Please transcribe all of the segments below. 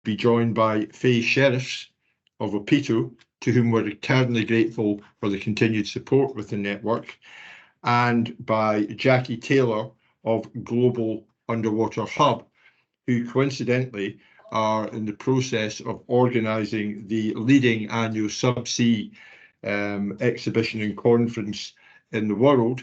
be joined by Faye Sheriffs of Opito, to whom we're eternally grateful for the continued support with the network, and by Jackie Taylor of Global Underwater Hub, who coincidentally are in the process of organising the leading annual subsea exhibition and conference in the world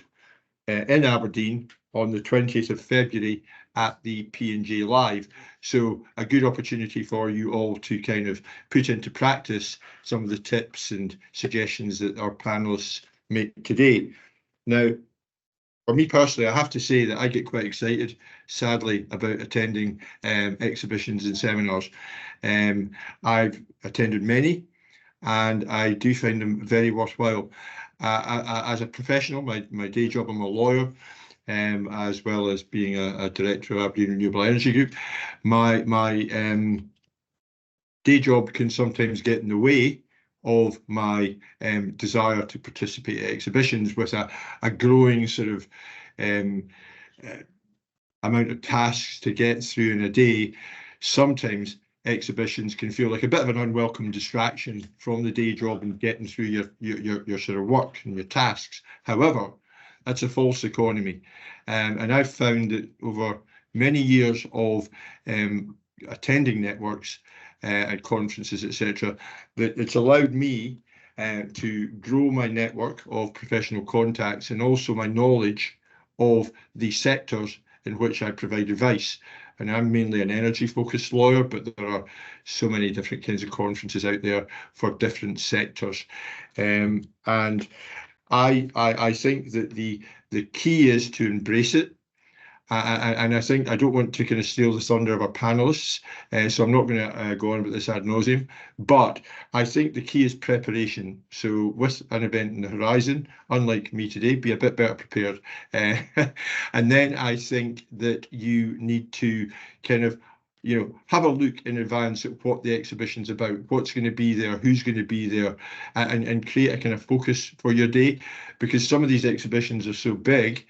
in Aberdeen on the 20th of February at the P&J Live. So a good opportunity for you all to kind of put into practice some of the tips and suggestions that our panelists make today. Now, for me personally, I have to say that I get quite excited, sadly, about attending exhibitions and seminars. I've attended many, and I do find them very worthwhile. As a professional, my day job, I'm a lawyer, as well as being a director of Aberdeen Renewable Energy Group. My day job can sometimes get in the way of my desire to participate at exhibitions, with a growing sort of amount of tasks to get through in a day. Sometimes exhibitions can feel like a bit of an unwelcome distraction from the day job and getting through your sort of work and your tasks. However, that's a false economy. And I've found that over many years of attending networks at conferences, etc., that it's allowed me to grow my network of professional contacts and also my knowledge of the sectors in which I provide advice. And I'm mainly an energy-focused lawyer, but there are so many different kinds of conferences out there for different sectors. And I think that the key is to embrace it. And I think I don't want to kind of steal the thunder of our panelists, so I'm not going to go on about this ad nauseum, but I think the key is preparation. So with an event in the horizon, unlike me today, be a bit better prepared. And then I think that you need to kind of, you know, have a look in advance at what the exhibition's about, what's going to be there, who's going to be there, and create a kind of focus for your day, because some of these exhibitions are so big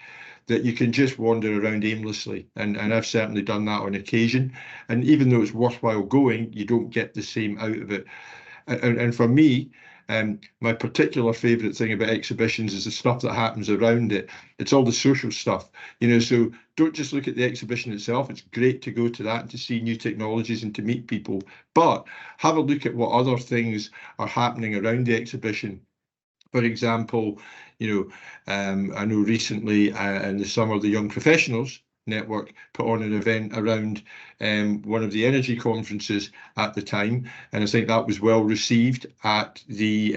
that you can just wander around aimlessly. And I've certainly done that on occasion. And even though it's worthwhile going, you don't get the same out of it. And for me, my particular favourite thing about exhibitions is the stuff that happens around it. It's all the social stuff, you know, so don't just look at the exhibition itself. It's great to go to that and to see new technologies and to meet people, but have a look at what other things are happening around the exhibition. For example, you know, I know recently in the summer, the Young Professionals Network put on an event around one of the energy conferences at the time, and I think that was well received at the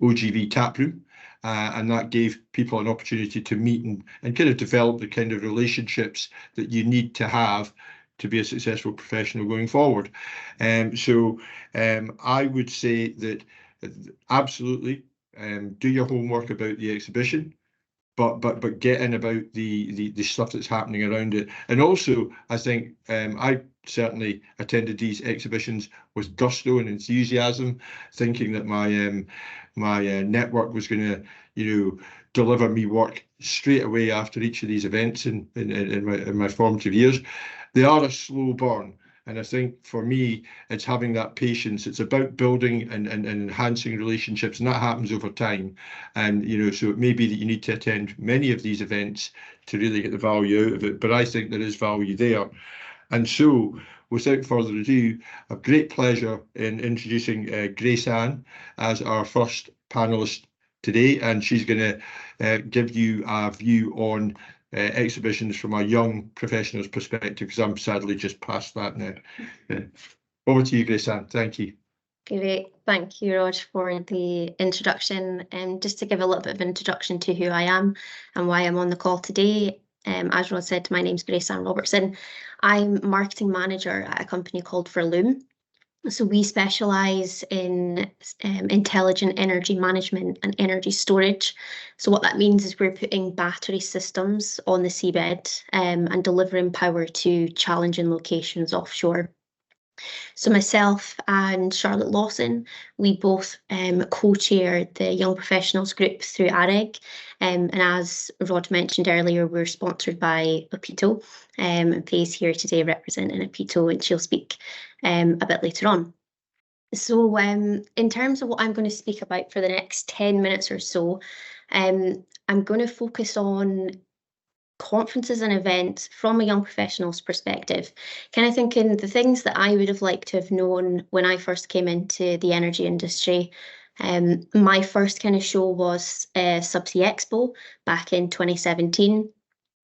OGV taproom, and that gave people an opportunity to meet and kind of develop the kind of relationships that you need to have to be a successful professional going forward. So I would say that absolutely do your homework about the exhibition, but get in about the stuff that's happening around it. And also, I think I certainly attended these exhibitions with gusto and enthusiasm, thinking that my network was going to, you know, deliver me work straight away after each of these events in my formative years. They are a slow burn. And I think for me, it's having that patience. It's about building and enhancing relationships, and that happens over time. And, you know, so it may be that you need to attend many of these events to really get the value out of it. But I think there is value there. And so, without further ado, I have great pleasure in introducing Grace Ann as our first panelist today. And she's going to give you a view on exhibitions from a young professional's perspective, because I'm sadly just past that now. Over to you, Grace Ann. Thank you. Great. Thank you, Rog, for the introduction. Just to give a little bit of introduction to who I am and why I'm on the call today. As Rod said, my name's Grace Ann Robertson. I'm marketing manager at a company called Verloom. So we specialise in intelligent energy management and energy storage. So what that means is we're putting battery systems on the seabed and delivering power to challenging locations offshore. So myself and Charlotte Lawson, we both co-chair the Young Professionals group through AREG. And as Rod mentioned earlier, we're sponsored by Opito. And Faye's here today representing Opito, and she'll speak a bit later on. So in terms of what I'm going to speak about for the next 10 minutes or so, I'm going to focus on conferences and events from a young professional's perspective, kind of thinking the things that I would have liked to have known when I first came into the energy industry. My first kind of show was Subsea Expo back in 2017.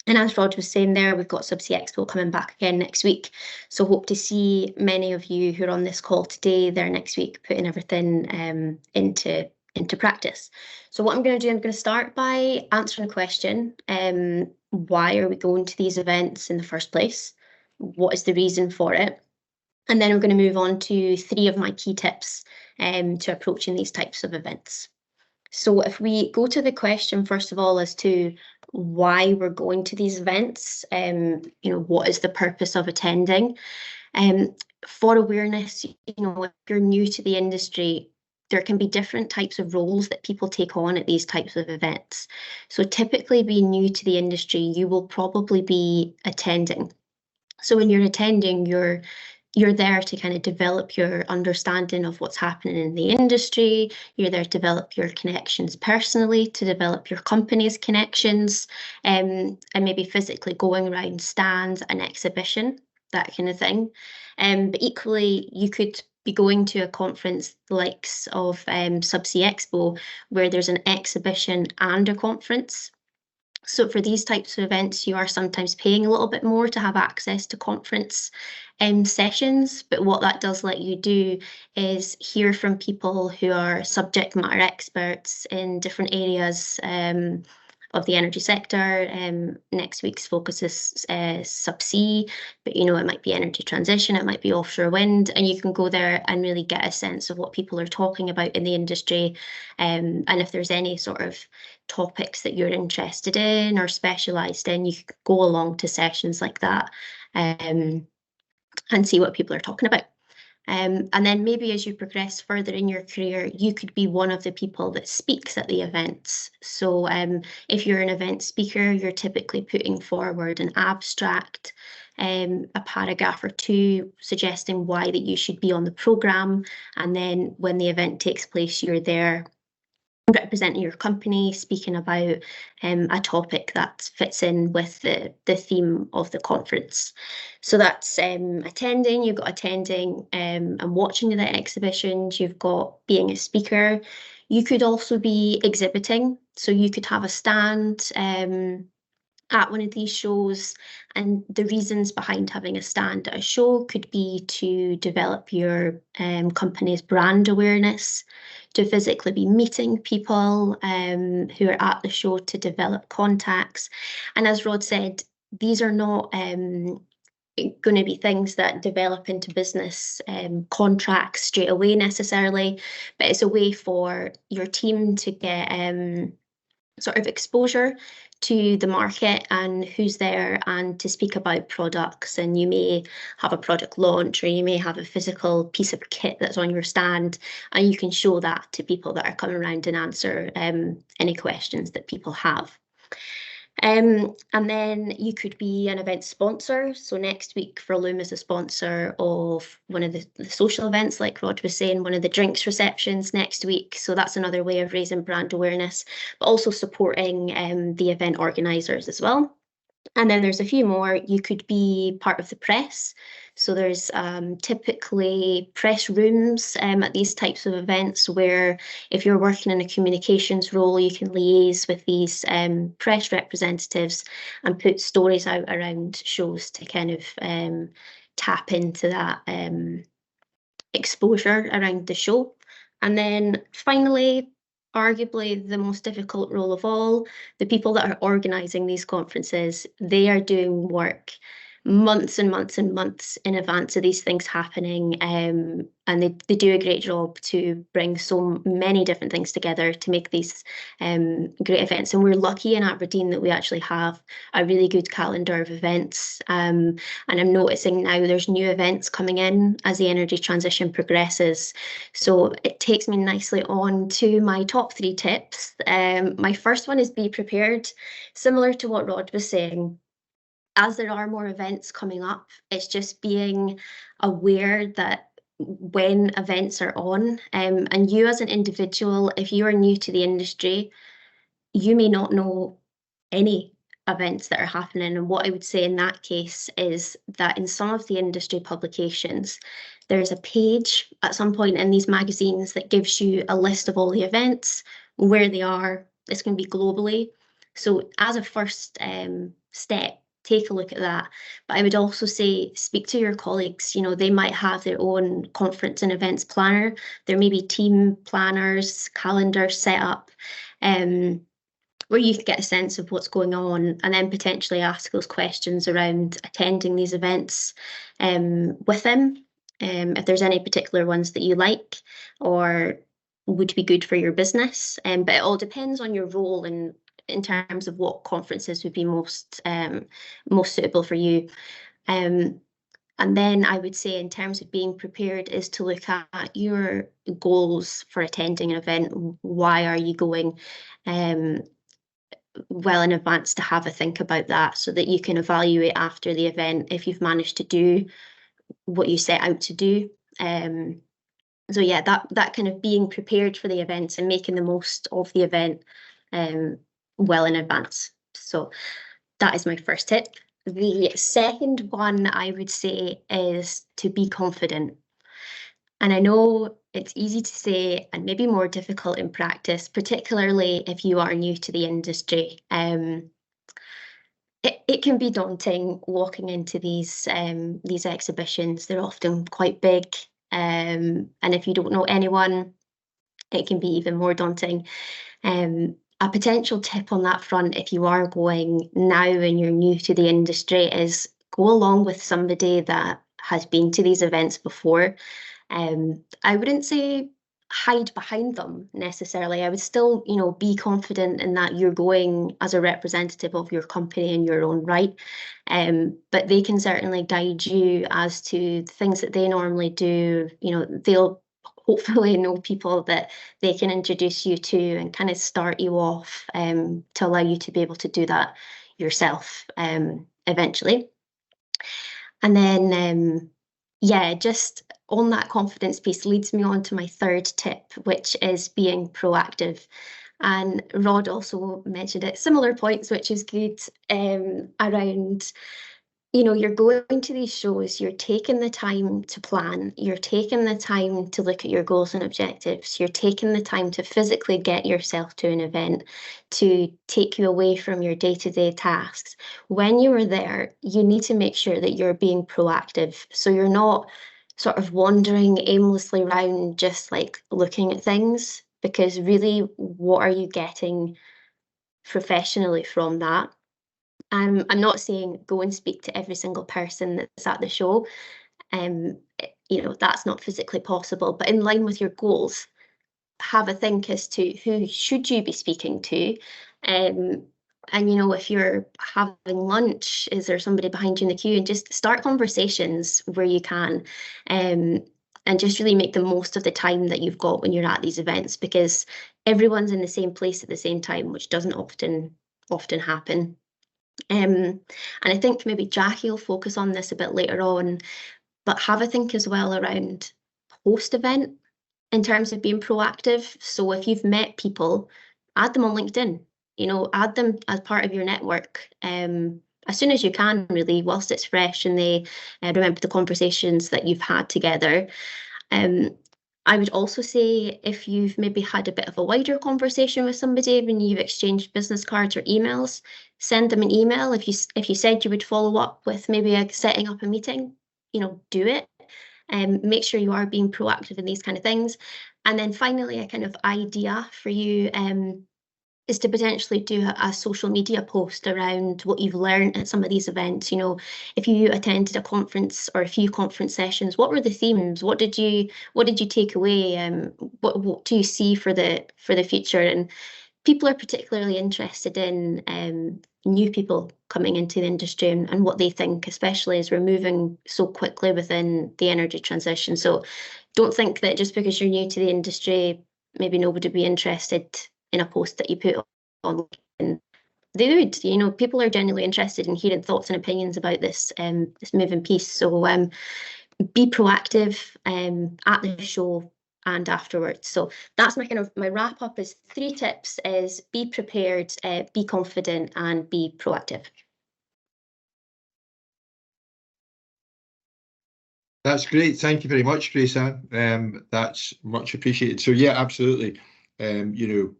And as Rod was saying there, we've got Subsea Expo coming back again next week. So hope to see many of you who are on this call today there next week, putting everything into practice. So what I'm going to do, I'm going to start by answering a question. Why are we going to these events in the first place? What is the reason for it? And then I'm going to move on to 3 of my key tips to approaching these types of events. So if we go to the question, first of all, as to why we're going to these events, what is the purpose of attending? For awareness, if you're new to the industry, there can be different types of roles that people take on at these types of events. So typically being new to the industry, you will probably be attending. So when you're attending, you're there to kind of develop your understanding of what's happening in the industry. You're there to develop your connections personally, to develop your company's connections, and maybe physically going around stands and exhibition, that kind of thing. But equally, you could be going to a conference the likes of Subsea Expo, where there's an exhibition and a conference. So for these types of events, you are sometimes paying a little bit more to have access to conference sessions. But what that does let you do is hear from people who are subject matter experts in different areas of the energy sector. Next week's focus is subsea, but it might be energy transition, it might be offshore wind, and you can go there and really get a sense of what people are talking about in the industry. And if there's any sort of topics that you're interested in or specialised in, you could go along to sessions like that and see what people are talking about. And then maybe as you progress further in your career, you could be one of the people that speaks at the events. So if you're an event speaker, you're typically putting forward an abstract, a paragraph or 2 suggesting why that you should be on the programme. And then when the event takes place, you're there representing your company, speaking about a topic that fits in with the theme of the conference. So that's attending, you've got attending and watching the exhibitions, you've got being a speaker. You could also be exhibiting, so you could have a stand at one of these shows, and the reasons behind having a stand at a show could be to develop your company's brand awareness, to physically be meeting people who are at the show to develop contacts. And as Rod said, these are not going to be things that develop into business contracts straight away necessarily, but it's a way for your team to get sort of exposure to the market and who's there, and to speak about products. And you may have a product launch, or you may have a physical piece of kit that's on your stand, and you can show that to people that are coming around and answer any questions that people have. And then you could be an event sponsor. So next week, Verloom is a sponsor of one of the social events, like Rod was saying, one of the drinks receptions next week. So that's another way of raising brand awareness, but also supporting the event organisers as well. And then there's a few more. You could be part of the press. So there's typically press rooms at these types of events, where if you're working in a communications role, you can liaise with these press representatives and put stories out around shows to kind of tap into that exposure around the show. And then finally, arguably the most difficult role of all, the people that are organising these conferences, they are doing work months and months and months in advance of these things happening. And they do a great job to bring so many different things together to make these great events. And we're lucky in Aberdeen that we actually have a really good calendar of events. And I'm noticing now there's new events coming in as the energy transition progresses. So it takes me nicely on to my top 3 tips. My first one is be prepared, similar to what Rod was saying. As there are more events coming up, it's just being aware that when events are on, and you as an individual, if you are new to the industry, you may not know any events that are happening. And what I would say in that case is that in some of the industry publications, there's a page at some point in these magazines that gives you a list of all the events, where they are. It's going to be globally. So as a first step, take a look at that. But I would also say speak to your colleagues. You know, they might have their own conference and events planner. There may be team planners, calendars set up. Where you can get a sense of what's going on and then potentially ask those questions around attending these events with them, if there's any particular ones that you like or would be good for your business. But it all depends on your role and in terms of what conferences would be most suitable for you. And then I would say in terms of being prepared is to look at your goals for attending an event. Why are you going? Well in advance to have a think about that so that you can evaluate after the event if you've managed to do what you set out to do. So yeah, that kind of being prepared for the events and making the most of the event well in advance. So that is my first tip. The second one I would say is to be confident. And I know it's easy to say and maybe more difficult in practice, particularly if you are new to the industry. It can be daunting walking into these exhibitions. They're often quite big, and if you don't know anyone, it can be even more daunting. A potential tip on that front, if you are going now and you're new to the industry, is go along with somebody that has been to these events before. I wouldn't say hide behind them necessarily. I would still, you know, be confident in that you're going as a representative of your company in your own right. But they can certainly guide you as to things that they normally do. You know, they'll hopefully know people that they can introduce you to and kind of start you off to allow you to be able to do that yourself eventually. And then, yeah, just on that confidence piece leads me on to my third tip, which is being proactive. And Rod also mentioned it, similar points, which is good, around, you know, you're going to these shows, you're taking the time to plan, you're taking the time to look at your goals and objectives, you're taking the time to physically get yourself to an event, to take you away from your day-to-day tasks. When you are there, you need to make sure that you're being proactive. So you're not sort of wandering aimlessly around just like looking at things, because really, what are you getting professionally from that? I'm not saying go and speak to every single person that's at the show. You know, that's not physically possible, but in line with your goals, have a think as to who should you be speaking to. And, you know, if you're having lunch, is there somebody behind you in the queue? And just start conversations where you can. And just really make the most of the time that you've got when you're at these events, because everyone's in the same place at the same time, which doesn't often happen. And I think maybe Jackie will focus on this a bit later on, but have a think as well around post-event in terms of being proactive. So if you've met people, add them on LinkedIn, you know, add them as part of your network as soon as you can, really, whilst it's fresh and they remember the conversations that you've had together. I would also say if you've maybe had a bit of a wider conversation with somebody when you've exchanged business cards or emails, send them an email. If you said you would follow up with maybe setting up a meeting, you know, do it. And make sure you are being proactive in these kind of things. And then finally, a kind of idea for you. is to potentially do a social media post around what you've learned at some of these events. You know, if you attended a conference or a few conference sessions, what were the themes? What did you take away? What do you see for the future? And people are particularly interested in new people coming into the industry and what they think, especially as we're moving so quickly within the energy transition. So don't think that just because you're new to the industry, maybe nobody would be interested in a post that you put on. They would, you know, people are genuinely interested in hearing thoughts and opinions about this moving piece. So be proactive at the show and afterwards. So that's my wrap up is 3 tips: is be prepared, be confident, and be proactive. That's great. Thank you very much, Grace-Ann. That's much appreciated. So yeah, absolutely. You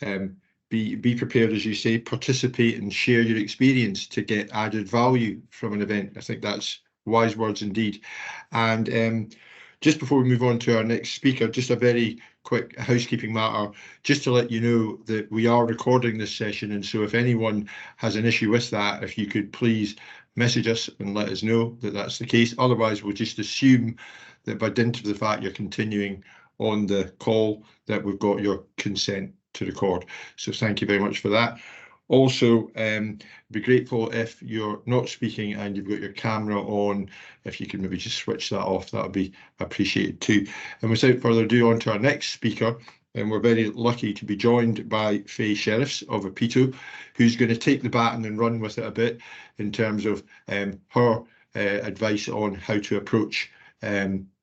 know, be prepared, as you say, participate and share your experience to get added value from an event. I think that's wise words indeed. And just before we move on to our next speaker, just a very quick housekeeping matter, just to let you know that we are recording this session. And so if anyone has an issue with that, if you could please message us and let us know that that's the case. Otherwise, we'll just assume that by dint of the fact you're continuing on the call, that we've got your consent to record. So thank you very much for that. Also, be grateful if you're not speaking and you've got your camera on, if you can maybe just switch that off, that would be appreciated too. And without further ado, on to our next speaker. And we're very lucky to be joined by Faye Sheriffs of Opito, who's going to take the baton and run with it a bit in terms of her advice on how to approach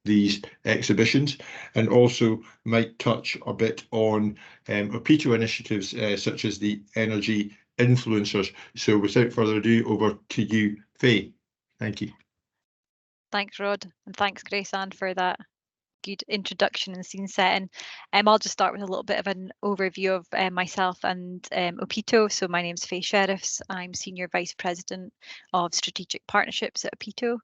these exhibitions, and also might touch a bit on Opito initiatives such as the energy influencers. So without further ado, over to you, Faye. Thank you. Thanks, Rod, and thanks, Grace-Ann, for that good introduction and scene setting. I'll just start with a little bit of an overview of myself and Opito. So my name's Faye Sheriffs. I'm Senior Vice President of Strategic Partnerships at Opito.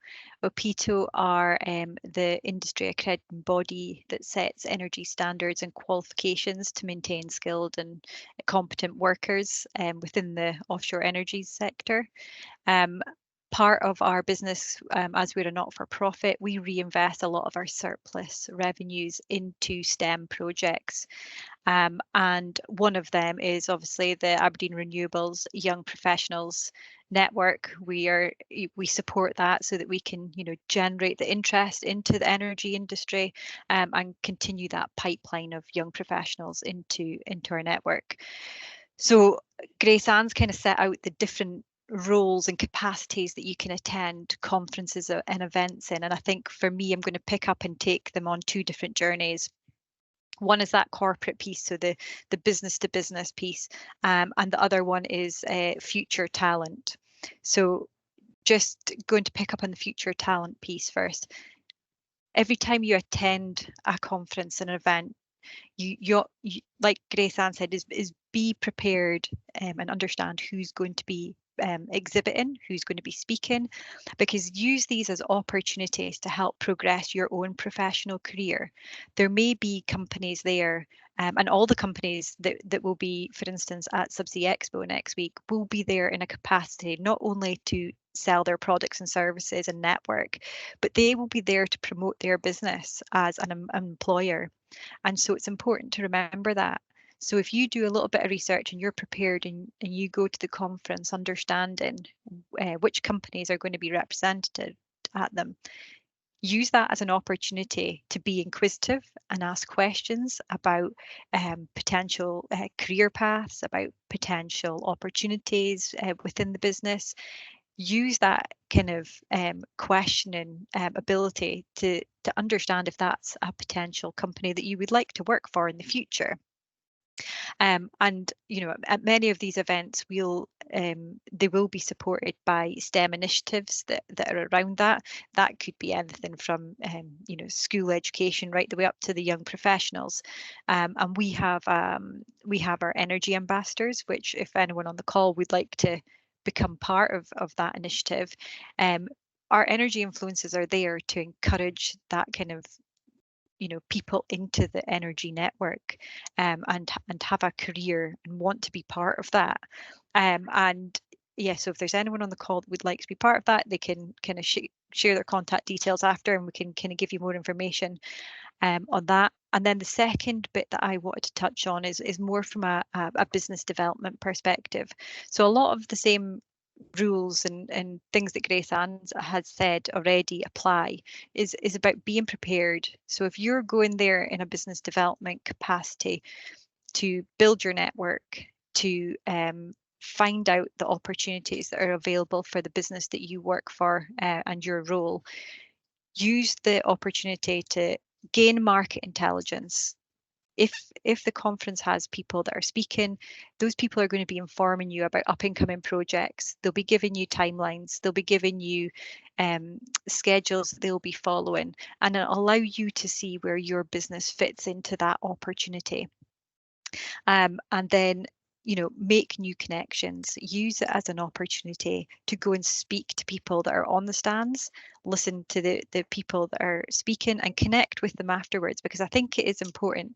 Opito are the industry accrediting body that sets energy standards and qualifications to maintain skilled and competent workers within the offshore energy sector. Part of our business, as we're a not-for-profit, we reinvest a lot of our surplus revenues into STEM projects. And one of them is obviously the Aberdeen Renewables Young Professionals Network. We support that so that we can, you know, generate the interest into the energy industry and continue that pipeline of young professionals into our network. So Grace-Ann's kind of set out the different roles and capacities that you can attend conferences and events in. And I think for me, I'm going to pick up and take them on 2 different journeys. One is that corporate piece, so the business to business piece, and the other one is future talent. So just going to pick up on the future talent piece first. Every time you attend a conference and an event, you like Grace-Ann said, is be prepared and understand who's going to be exhibiting, who's going to be speaking, because use these as opportunities to help progress your own professional career. There may be companies there, and all the companies that will be, for instance, at Subsea Expo next week, will be there in a capacity not only to sell their products and services and network, but they will be there to promote their business as an employer. And so it's important to remember that. So if you do a little bit of research and you're prepared and you go to the conference understanding which companies are going to be represented at them, use that as an opportunity to be inquisitive and ask questions about potential career paths, about potential opportunities within the business. Use that kind of questioning ability to understand if that's a potential company that you would like to work for in the future. And you know, at many of these events, they will be supported by STEM initiatives that are around that. That could be anything from you know, school education right the way up to the young professionals. And we have our energy ambassadors, which if anyone on the call would like to become part of that initiative, our energy influences are there to encourage that kind of people into the energy network, and have a career and want to be part of that. And yeah, so if there's anyone on the call that would like to be part of that, they can kind of share their contact details after, and we can kind of give you more information on that. And then the second bit that I wanted to touch on is more from a business development perspective. So a lot of the same rules and things that Grace-Anne has said already apply, is about being prepared. So if you're going there in a business development capacity to build your network, to find out the opportunities that are available for the business that you work for and your role, use the opportunity to gain market intelligence. If the conference has people that are speaking, those people are going to be informing you about up and coming projects. They'll be giving you timelines. They'll be giving you schedules that they'll be following, and it'll allow you to see where your business fits into that opportunity. And then make new connections, use it as an opportunity to go and speak to people that are on the stands, listen to the people that are speaking and connect with them afterwards, because I think it is important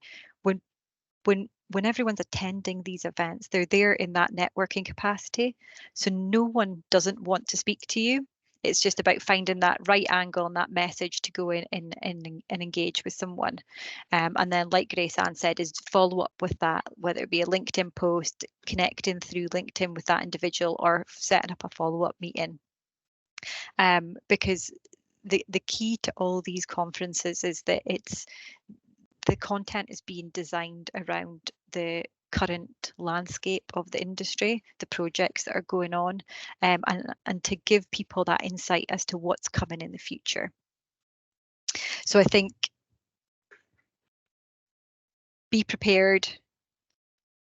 when everyone's attending these events, they're there in that networking capacity. So no one doesn't want to speak to you. It's just about finding that right angle and that message to go in and engage with someone. And then, like Grace-Anne said, is follow up with that, whether it be a LinkedIn post, connecting through LinkedIn with that individual, or setting up a follow-up meeting. Because the key to all these conferences is that the content is being designed around the current landscape of the industry, the projects that are going on, and to give people that insight as to what's coming in the future. So I think be prepared,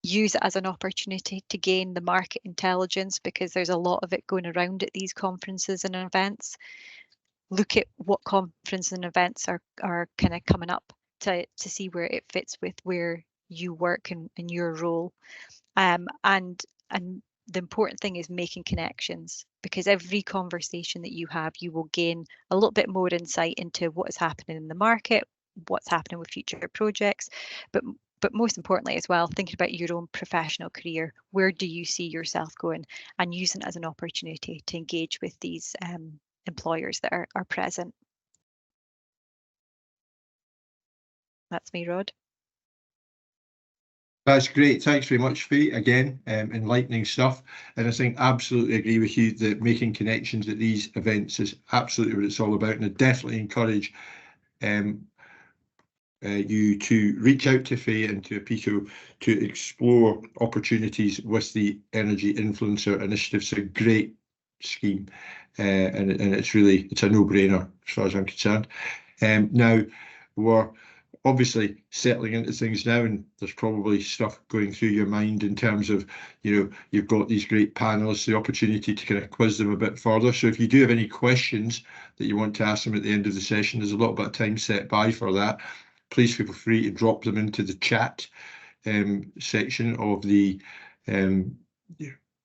use it as an opportunity to gain the market intelligence, because there's a lot of it going around at these conferences and events. Look at what conferences and events are kind of coming up to see where it fits with where you work and your role. And the important thing is making connections, because every conversation that you have, you will gain a little bit more insight into what is happening in the market, what's happening with future projects, but most importantly as well, thinking about your own professional career. Where do you see yourself going, and using it as an opportunity to engage with these employers that are present. That's me, Rod. That's great. Thanks very much, Faye. Again, enlightening stuff. And I think absolutely agree with you that making connections at these events is absolutely what it's all about. And I definitely encourage you to reach out to Faye and to Apito to explore opportunities with the Energy Influencer Initiative. It's a great scheme, and it's a no-brainer as far as I'm concerned. Now, we're obviously settling into things now, and there's probably stuff going through your mind in terms of, you've got these great panelists, the opportunity to kind of quiz them a bit further. So if you do have any questions that you want to ask them at the end of the session, there's a little bit of time set by for that. Please feel free to drop them into the chat section of the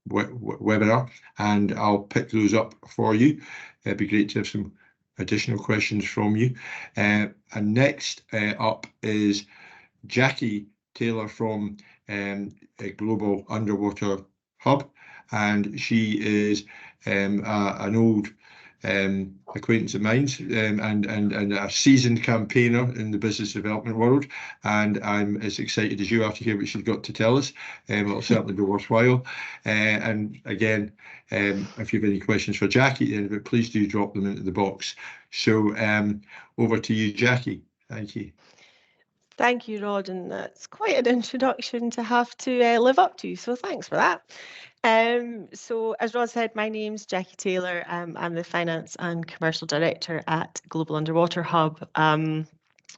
webinar, and I'll pick those up for you. It'd be great to have some additional questions from you. And next up is Jackie Taylor from a Global Underwater Hub, and she is an old acquaintance of mine, and a seasoned campaigner in the business development world, and I'm as excited as you are to hear what she's got to tell us. It'll certainly be worthwhile. And again, if you have any questions for Jackie at the end of it, please do drop them into the box. So over to you, Jackie. Thank you. Thank you, Rod, and that's quite an introduction to have to live up to, so thanks for that. So as Rod said, my name's Jackie Taylor. I'm the Finance and Commercial Director at Global Underwater Hub.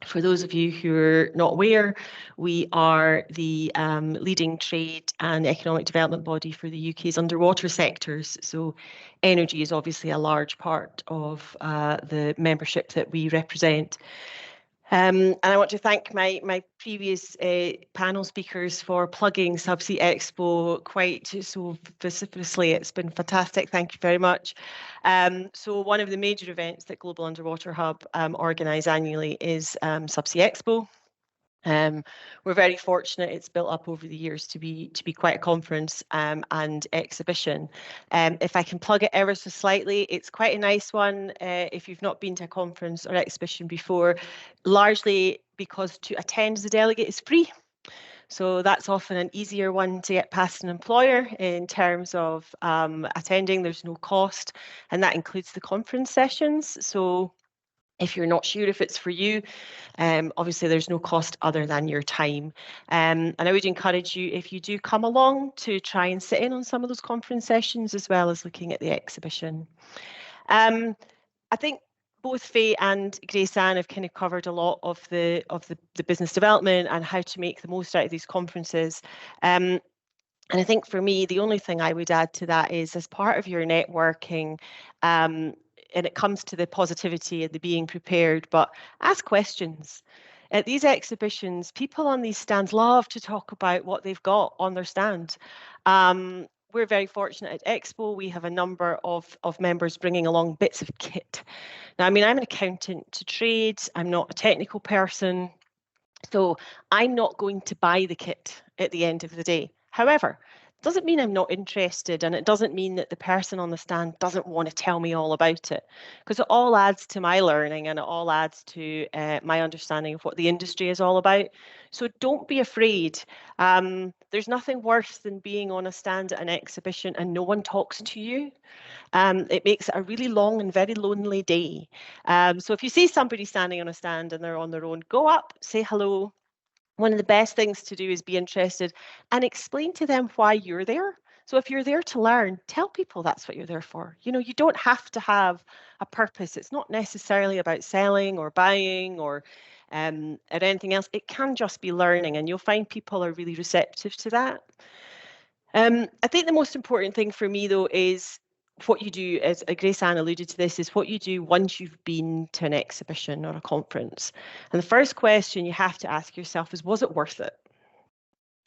For those of you who are not aware, we are the leading trade and economic development body for the UK's underwater sectors. So energy is obviously a large part of the membership that we represent. And I want to thank my previous panel speakers for plugging Subsea Expo quite so vociferously. It's been fantastic. Thank you very much. So one of the major events that Global Underwater Hub organise annually is Subsea Expo. We're very fortunate it's built up over the years to be quite a conference and exhibition. If I can plug it ever so slightly, it's quite a nice one if you've not been to a conference or exhibition before, largely because to attend as a delegate is free. So that's often an easier one to get past an employer in terms of attending. There's no cost, and that includes the conference sessions. So if you're not sure if it's for you, obviously there's no cost other than your time. And I would encourage you, if you do come along, to try and sit in on some of those conference sessions as well as looking at the exhibition. I think both Faye and Grace-Anne have kind of covered a lot of the business development and how to make the most out of these conferences. And I think for me, the only thing I would add to that is, as part of your networking, and it comes to the positivity and the being prepared, but ask questions. At these exhibitions, people on these stands love to talk about what they've got on their stand. We're very fortunate at Expo. We have a number of members bringing along bits of kit. Now, I mean, I'm an accountant to trade. I'm not a technical person. So I'm not going to buy the kit at the end of the day. However, it doesn't mean I'm not interested, and it doesn't mean that the person on the stand doesn't want to tell me all about it, because it all adds to my learning and it all adds to my understanding of what the industry is all about. So don't be afraid. There's nothing worse than being on a stand at an exhibition and no one talks to you. It makes it a really long and very lonely day. So if you see somebody standing on a stand and they're on their own, go up, say hello. One of the best things to do is be interested and explain to them why you're there. So if you're there to learn, tell people that's what you're there for. You know, you don't have to have a purpose. It's not necessarily about selling or buying or anything else. It can just be learning, and you'll find people are really receptive to that. I think the most important thing for me, though, is what you do, as Grace-Anne alluded to this, is what you do once you've been to an exhibition or a conference. And the first question you have to ask yourself is, was it worth it?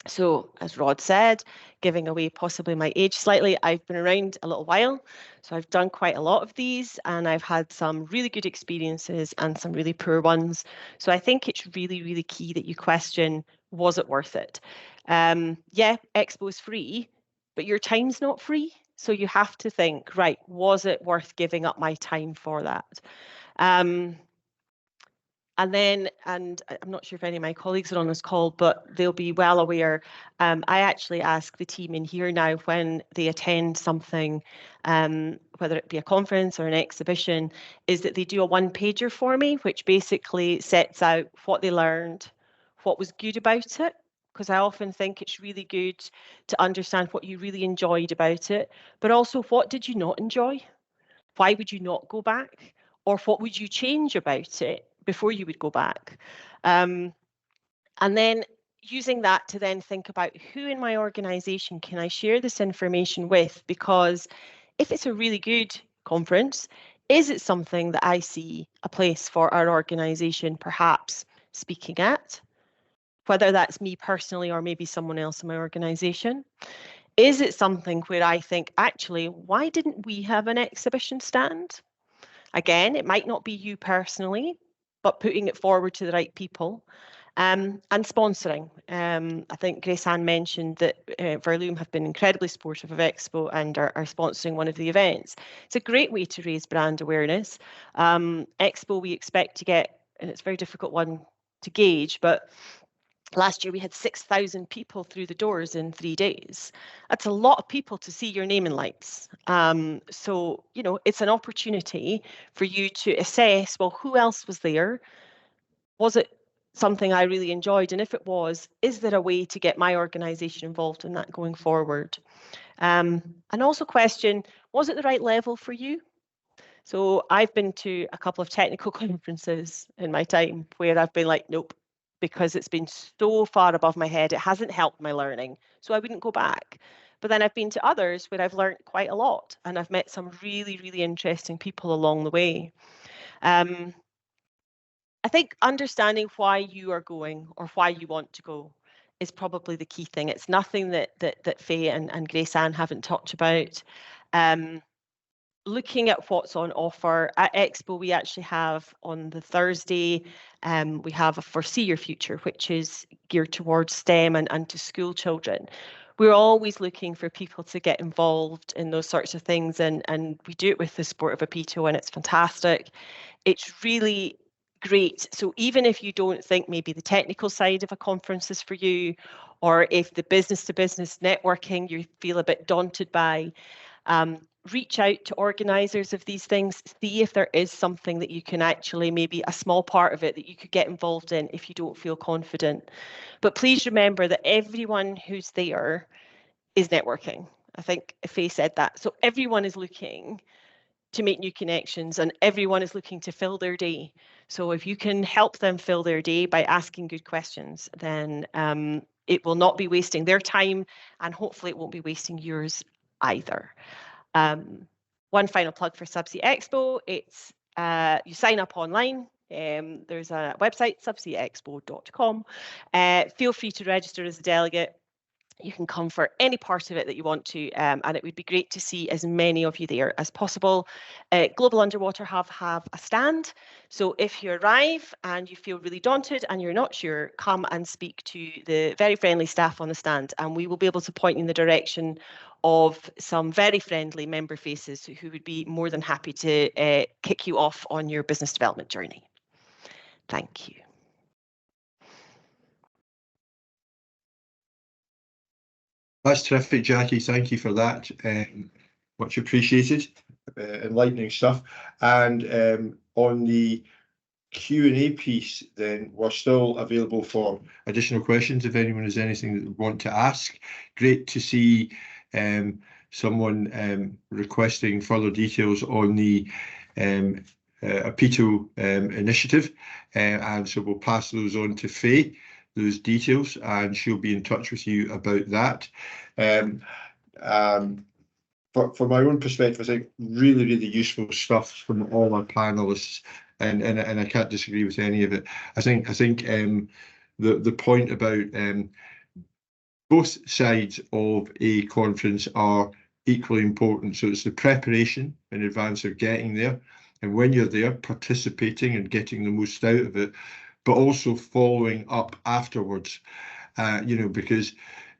So, as Rod said, giving away possibly my age slightly, I've been around a little while, so I've done quite a lot of these, and I've had some really good experiences and some really poor ones. So I think it's really, really key that you question, was it worth it? Yeah, Expo's free, but your time's not free. So you have to think, right, was it worth giving up my time for that? And then, and I'm not sure if any of my colleagues are on this call, but they'll be well aware, I actually ask the team in here now when they attend something, whether it be a conference or an exhibition, is that they do a one-pager for me, which basically sets out what they learned, what was good about it, because I often think it's really good to understand what you really enjoyed about it, but also what did you not enjoy? Why would you not go back? Or what would you change about it before you would go back? And then using that to then think about, who in my organization can I share this information with? Because if it's a really good conference, is it something that I see a place for our organization perhaps speaking at? Whether that's me personally or maybe someone else in my organization. Is it something where I think, actually, why didn't we have an exhibition stand? Again, it might not be you personally, but putting it forward to the right people. And sponsoring. I think Grace-Anne mentioned that Verloom have been incredibly supportive of Expo and are sponsoring one of the events. It's a great way to raise brand awareness. Expo, we expect to get, and it's a very difficult one to gauge, but last year we had 6,000 people through the doors in 3 days. That's a lot of people to see your name in lights. So, you know, it's an opportunity for you to assess, well, who else was there? Was it something I really enjoyed? And if it was, is there a way to get my organisation involved in that going forward? And also question, was it the right level for you? So I've been to a couple of technical conferences in my time where I've been like, nope, because it's been so far above my head, it hasn't helped my learning, so I wouldn't go back. But then I've been to others where I've learned quite a lot and I've met some really, really interesting people along the way. I think understanding why you are going or why you want to go is probably the key thing. It's nothing that Faye and Grace Ann haven't talked about. Looking at what's on offer at Expo, we actually have on the Thursday, we have a Foresee Your Future, which is geared towards STEM and to school children. We're always looking for people to get involved in those sorts of things, and we do it with the support of APITO, and it's fantastic. It's really great. So even if you don't think maybe the technical side of a conference is for you, or if the business-to-business networking you feel a bit daunted by, reach out to organisers of these things, see if there is something that you can actually, maybe a small part of it that you could get involved in if you don't feel confident. But please remember that everyone who's there is networking. I think Faye said that. So everyone is looking to make new connections, and everyone is looking to fill their day. So if you can help them fill their day by asking good questions, then it will not be wasting their time, and hopefully it won't be wasting yours either. One final plug for Subsea Expo. It's you sign up online. There's a website, subseaexpo.com. Feel free to register as a delegate. You can come for any part of it that you want to, and it would be great to see as many of you there as possible. Global Underwater have a stand, so if you arrive and you feel really daunted and you're not sure, come and speak to the very friendly staff on the stand, and we will be able to point you in the direction of some very friendly member faces who would be more than happy to kick you off on your business development journey. Thank you. That's terrific, Jackie. Thank you for that. Much appreciated. Enlightening stuff. And on the Q&A piece, then we're still available for additional questions if anyone has anything that they want to ask. Great to see someone requesting further details on the APITO initiative, and so we'll pass those on to Faye, those details, and she'll be in touch with you about that. For my own perspective, I think really, really useful stuff from all our panelists, and I can't disagree with any of it. I think the point about both sides of a conference are equally important. So it's the preparation in advance of getting there, and when you're there, participating and getting the most out of it, but also following up afterwards, you know, because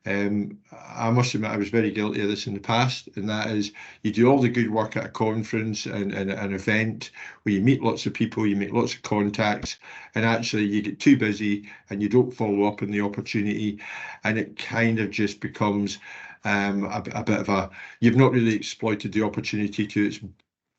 I must admit I was very guilty of this in the past, and that is you do all the good work at a conference and an event where you meet lots of people, you make lots of contacts, and actually you get too busy and you don't follow up on the opportunity, and it kind of just becomes a bit of a, you've not really exploited the opportunity to its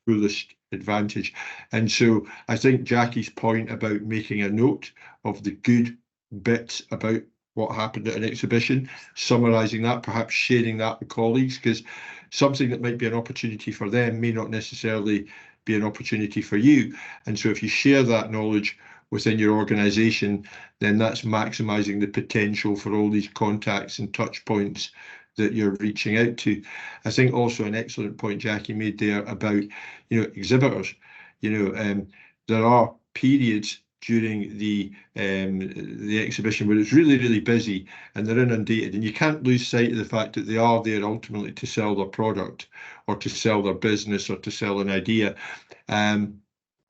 fullest advantage. And so I think Jackie's point about making a note of the good bits about what happened at an exhibition, summarising that, perhaps sharing that with colleagues, because something that might be an opportunity for them may not necessarily be an opportunity for you. And so if you share that knowledge within your organisation, then that's maximising the potential for all these contacts and touch points that you're reaching out to. I think also an excellent point Jackie made there about, you know, exhibitors. You know, there are periods during the exhibition where it's really, really busy and they're inundated, and you can't lose sight of the fact that they are there ultimately to sell their product or to sell their business or to sell an idea. And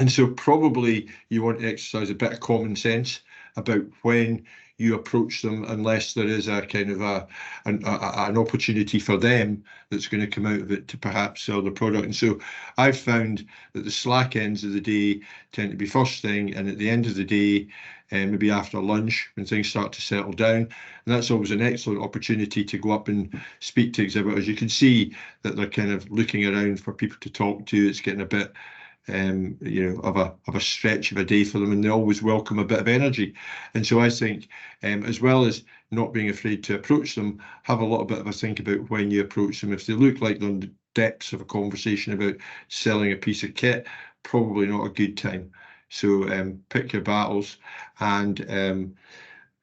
so probably you want to exercise a bit of common sense about when you approach them, unless there is a kind of an opportunity for them that's going to come out of it to perhaps sell the product. And so I've found that the slack ends of the day tend to be first thing, and at the end of the day, maybe after lunch when things start to settle down. And that's always an excellent opportunity to go up and speak to exhibitors. You can see that they're kind of looking around for people to talk to. It's getting a bit you know, of a stretch of a day for them, and they always welcome a bit of energy. And so I think, as well as not being afraid to approach them, have a little bit of a think about when you approach them. If they look like they're in the depths of a conversation about selling a piece of kit, probably not a good time. So pick your battles, and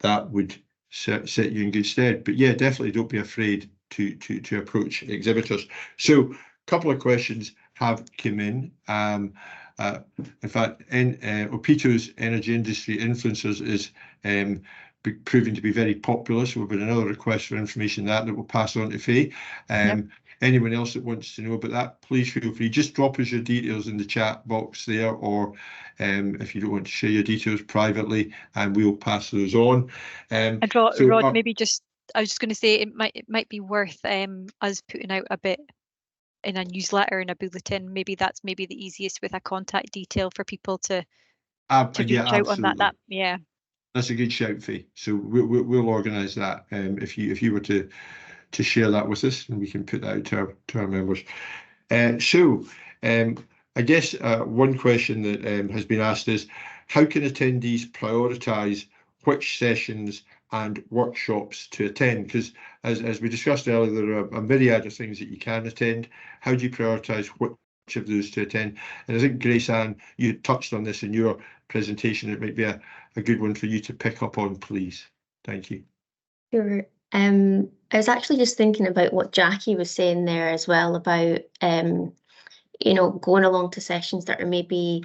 that would set you in good stead. But yeah, definitely don't be afraid to approach exhibitors. So a couple of questions have come in. in fact, Opito's energy industry influencers is proving to be very popular. So we've got another request for information that we'll pass on to Faye. Anyone else that wants to know about that, please feel free. Just drop us your details in the chat box there, or if you don't want to share your details privately, and we'll pass those on. And Rod, maybe just, I was just going to say it might be worth us putting out a bit in a newsletter and a bulletin. Maybe that's the easiest, with a contact detail for people to reach out on that. Yeah, that's a good shout, Faye. So we'll organise that. If you were to share that with us, and we can put that out to our members. I guess one question that has been asked is, how can attendees prioritise which sessions and workshops to attend? Because as we discussed earlier, there are a myriad of things that you can attend. How do you prioritise which of those to attend? And I think, Grace-Anne, you touched on this in your presentation. It might be a good one for you to pick up on, please. Thank you. Sure. I was actually just thinking about what Jackie was saying there as well, about going along to sessions that are maybe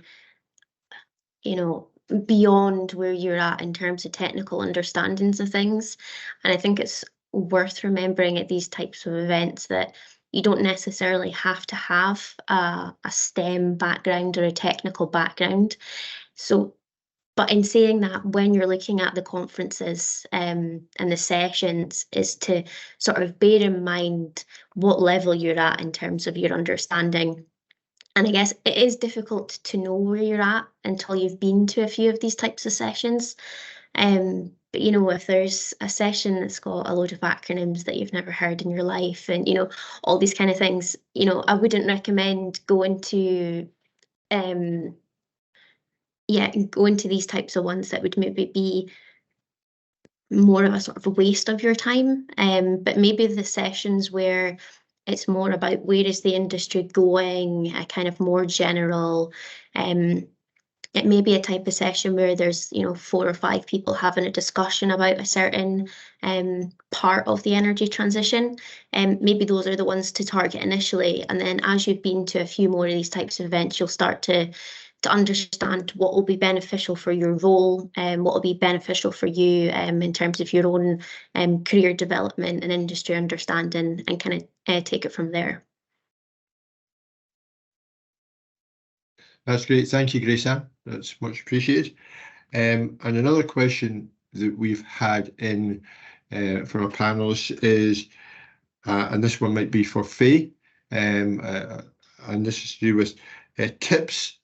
beyond where you're at in terms of technical understandings of things. And I think it's worth remembering at these types of events that you don't necessarily have to have a STEM background or a technical background. But in saying that, when you're looking at the conferences and the sessions, is to sort of bear in mind what level you're at in terms of your understanding. And I guess it is difficult to know where you're at until you've been to a few of these types of sessions. But if there's a session that's got a load of acronyms that you've never heard in your life, and all these kind of things, I wouldn't recommend going to go into these types of ones that would maybe be more of a sort of a waste of your time. But maybe the sessions where it's more about where is the industry going, a kind of more general, it may be a type of session where there's 4 or 5 people having a discussion about a certain part of the energy transition. Maybe those are the ones to target initially, and then as you've been to a few more of these types of events, you'll start to understand what will be beneficial for your role and what will be beneficial for you in terms of your own career development and industry understanding, and kind of take it from there. That's great. Thank you, Grace-Anne. That's much appreciated. And another question that we've had in for our panelists is, and this one might be for Faye, and this is to do with tips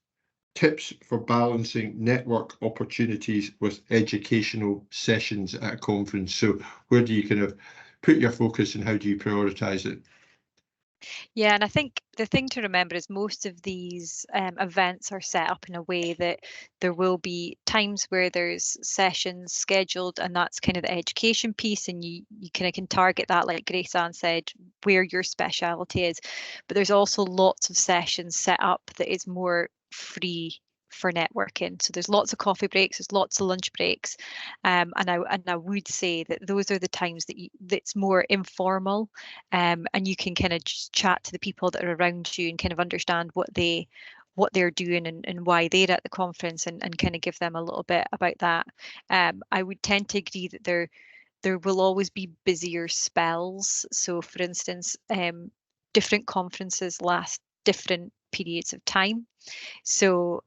for balancing network opportunities with educational sessions at a conference. So where do you kind of put your focus, and how do you prioritise it? Yeah, and I think the thing to remember is most of these events are set up in a way that there will be times where there's sessions scheduled, and that's kind of the education piece, and you kind of can target that, like Grace-Anne said, where your speciality is. But there's also lots of sessions set up that is more free for networking. So there's lots of coffee breaks, there's lots of lunch breaks, and I would say that those are the times that's more informal, and you can kind of just chat to the people that are around you and kind of understand what they're doing and why they're at the conference, and kind of give them a little bit about that. I would tend to agree that there will always be busier spells. So for instance, different conferences last different periods of time. So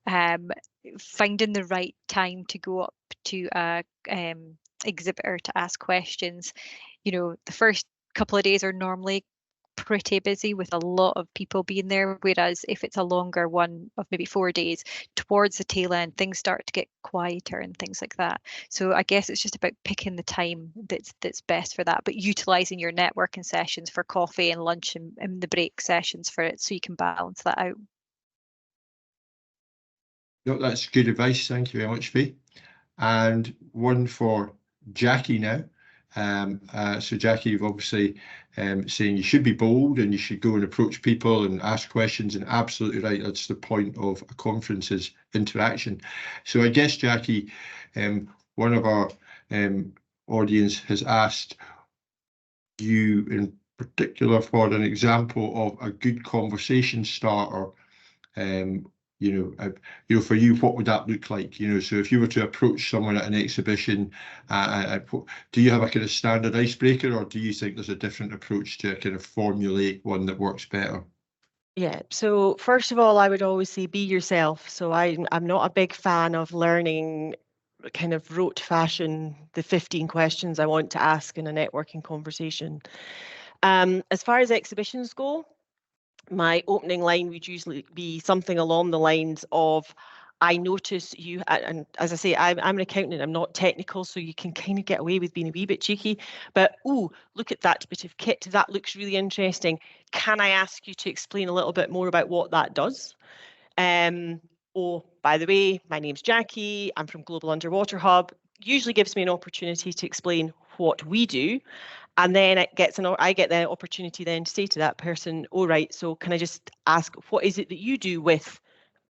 finding the right time to go up to a exhibitor to ask questions, the first couple of days are normally pretty busy with a lot of people being there, whereas if it's a longer one of maybe 4 days, towards the tail end things start to get quieter and things like that. So I guess it's just about picking the time that's best for that, but utilizing your networking sessions for coffee and lunch and the break sessions for it, so you can balance that out. No, that's good advice. Thank you very much, Faye. And one for Jackie now. So Jackie, you've obviously saying you should be bold and you should go and approach people and ask questions, and absolutely right, that's the point of a conference, is interaction. So I guess, Jackie, one of our audience has asked you in particular for an example of a good conversation starter for you, what would that look like? So if you were to approach someone at an exhibition, do you have a kind of standard icebreaker, or do you think there's a different approach to kind of formulate one that works better? Yeah, so first of all, I would always say be yourself. So I'm not a big fan of learning kind of rote fashion the 15 questions I want to ask in a networking conversation. As far as exhibitions go, my opening line would usually be something along the lines of, I notice you, and as I say, I'm an accountant, I'm not technical, so you can kind of get away with being a wee bit cheeky, but oh, look at that bit of kit, that looks really interesting. Can I ask you to explain a little bit more about what that does? Oh, by the way, my name's Jackie, I'm from Global Underwater Hub. Usually gives me an opportunity to explain what we do. And then I get the opportunity then to say to that person, all right, so can I just ask, what is it that you do with,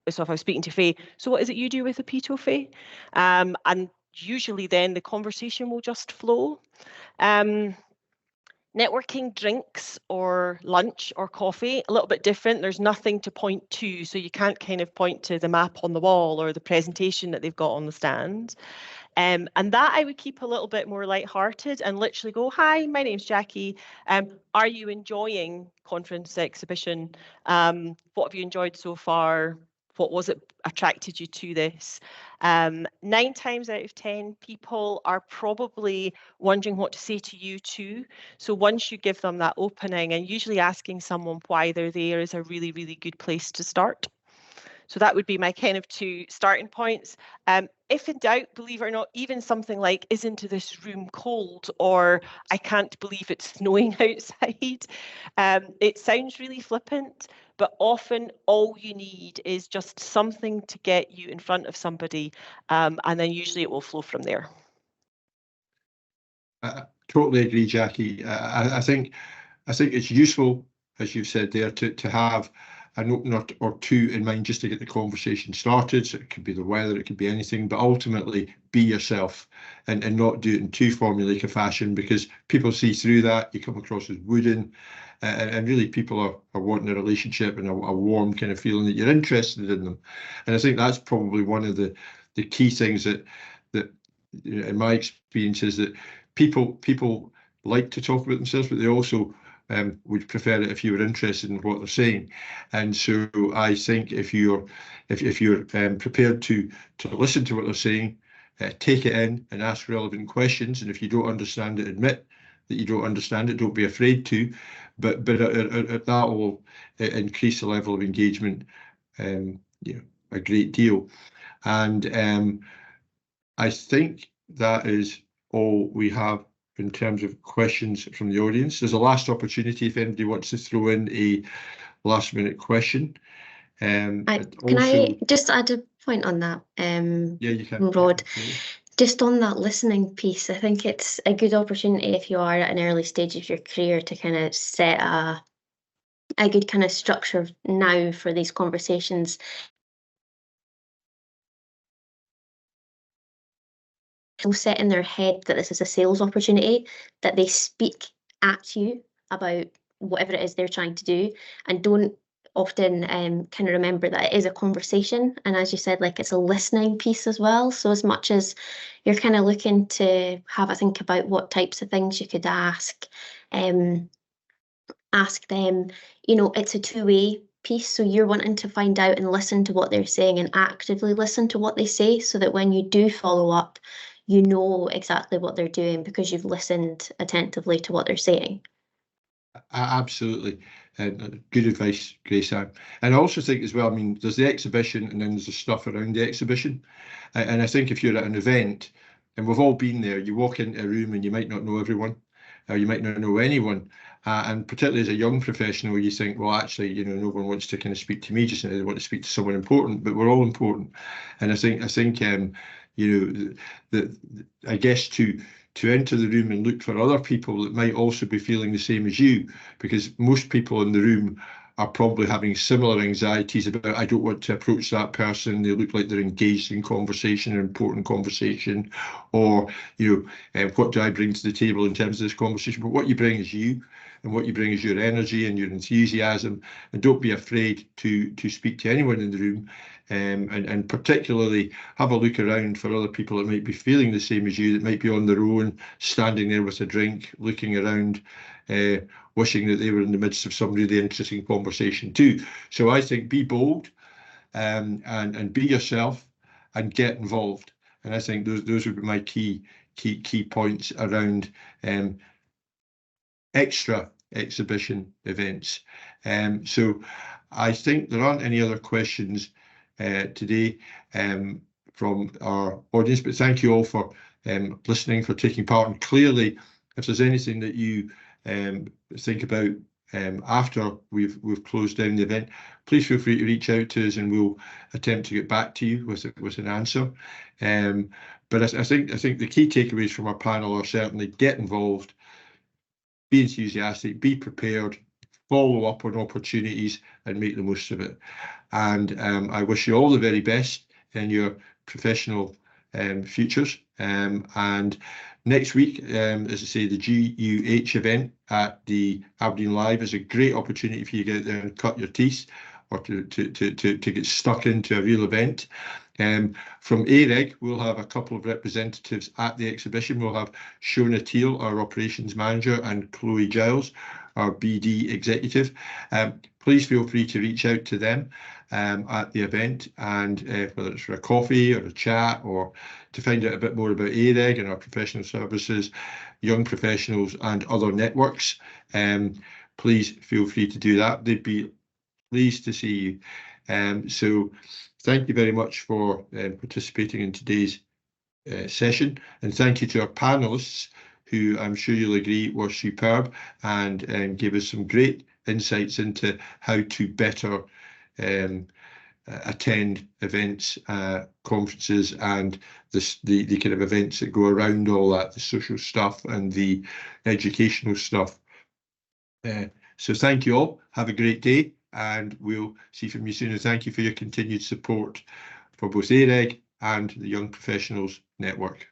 so if I was speaking to Faye, so what is it you do with Opito, Faye? And usually then the conversation will just flow. Networking drinks or lunch or coffee, a little bit different. There's nothing to point to, so you can't kind of point to the map on the wall or the presentation that they've got on the stand. And that I would keep a little bit more lighthearted and literally go, hi, my name's Jackie. Are you enjoying conference exhibition? What have you enjoyed so far? What was it attracted you to this? 9 times out of 10, people are probably wondering what to say to you too. So once you give them that opening, and usually asking someone why they're there is a really, really good place to start. So that would be my kind of 2 starting points. If in doubt, believe it or not, even something like, isn't this room cold? Or I can't believe it's snowing outside. It sounds really flippant, but often all you need is just something to get you in front of somebody. And then usually it will flow from there. I totally agree, Jackie. I think it's useful, as you've said there, to have an opener or 2 in mind just to get the conversation started. So it could be the weather, it could be anything, but ultimately be yourself and not do it in too formulaic a fashion, because people see through that. You come across as wooden, and really people are wanting a relationship and a warm kind of feeling that you're interested in them. And I think that's probably one of the key things that in my experience is that people like to talk about themselves, but they also would prefer it if you were interested in what they're saying. And so I think if you're prepared to listen to what they're saying, take it in and ask relevant questions. And if you don't understand it, admit that you don't understand it. Don't be afraid to. But that will increase the level of engagement, a great deal. And I think that is all we have in terms of questions from the audience. There's a last opportunity if anybody wants to throw in a last minute question. Can I just add a point on that? Yeah, you can, Rod. Yeah. Just on that listening piece, I think it's a good opportunity if you are at an early stage of your career to kind of set a good kind of structure now for these conversations. Set in their head that this is a sales opportunity, that they speak at you about whatever it is they're trying to do, and don't often kind of remember that it is a conversation. And as you said, like, it's a listening piece as well. So as much as you're kind of looking to have a think about what types of things you could ask them, it's a two-way piece. So you're wanting to find out and listen to what they're saying and actively listen to what they say, so that when you do follow up, you know exactly what they're doing because you've listened attentively to what they're saying. Absolutely. Good advice, Grace Ann. And I also think as well, I mean, there's the exhibition and then there's the stuff around the exhibition. And I think if you're at an event, and we've all been there, you walk into a room and you might not know everyone, or you might not know anyone. And particularly as a young professional, you think, well, actually, no one wants to kind of speak to me just now. They want to speak to someone important, but we're all important. And I think I guess to enter the room and look for other people that might also be feeling the same as you, because most people in the room are probably having similar anxieties about, I don't want to approach that person, they look like they're engaged in conversation, an important conversation, or what do I bring to the table in terms of this conversation? But what you bring is you, and what you bring is your energy and your enthusiasm, and don't be afraid to speak to anyone in the room, and particularly have a look around for other people that might be feeling the same as you, that might be on their own, standing there with a drink, looking around, wishing that they were in the midst of some really interesting conversation too. So I think be bold, and be yourself, and get involved. And I think those would be my key points around extra exhibition events. So I think there aren't any other questions today from our audience, but thank you all for listening, for taking part. And clearly, if there's anything that you think about after we've closed down the event, please feel free to reach out to us, and we'll attempt to get back to you with an answer. But I think the key takeaways from our panel are certainly get involved, be enthusiastic, be prepared, follow up on opportunities, and make the most of it. And I wish you all the very best in your professional futures. And next week, as I say, the GUH event at the Aberdeen Live is a great opportunity for you to get out there and cut your teeth, or to get stuck into a real event. From AREG, we'll have a couple of representatives at the exhibition. We'll have Shona Teal, our operations manager, and Chloe Giles, our BD executive. Please feel free to reach out to them at the event, and whether it's for a coffee or a chat, or to find out a bit more about AREG and our professional services, young professionals, and other networks, please feel free to do that. They'd be pleased to see you. So thank you very much for participating in today's session, and thank you to our panelists, who I'm sure you'll agree were superb, and gave us some great insights into how to better attend events, conferences, and the kind of events that go around all that, the social stuff and the educational stuff. So thank you all. Have a great day, and we'll see from you soon. And thank you for your continued support for both AREG and the Young Professionals Network.